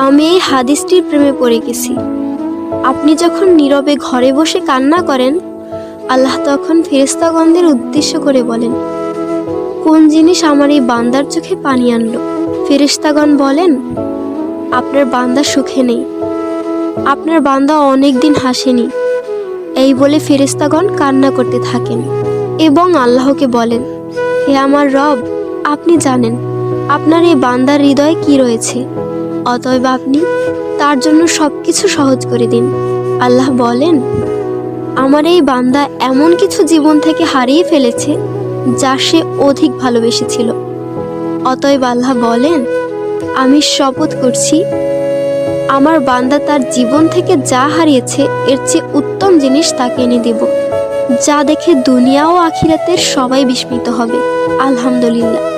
আমি এই হাদিসটির প্রেমে পড়ে গেছি। আপনি যখন নীরবে ঘরে বসে কান্না করেন, আল্লাহ তখন ফেরেশতাগণদের উদ্দেশ্য করে বলেন, কোন জিনিস আমার এই বান্দার চোখে পানি আনলো? ফেরেশতাগণ বলেন, আপনার বান্দা সুখে নেই, আপনার বান্দা অনেক দিন হাসেনি। এই বলে ফেরেশতাগণ কান্না করতে থাকেন এবং আল্লাহকে বলেন, হে আমার রব, আপনি জানেন আপনার এই বান্দার হৃদয়ে কি রয়েছে, অতএব আপনি তার জন্য সবকিছু সহজ করে দিন। আল্লাহ বলেন, আমার এই বান্দা এমন কিছু জীবন থেকে হারিয়ে ফেলেছে যা সে অধিক ভালোবেসেছিল। অতএব আল্লাহ বলেন, আমি শপথ করছি, আমার বান্দা তার জীবন থেকে যা হারিয়েছে এর চেয়ে উত্তম জিনিস তাকে এনে দেব, যা দেখে দুনিয়া ও আখিরাতের সবাই বিস্মিত হবে। আলহামদুলিল্লাহ।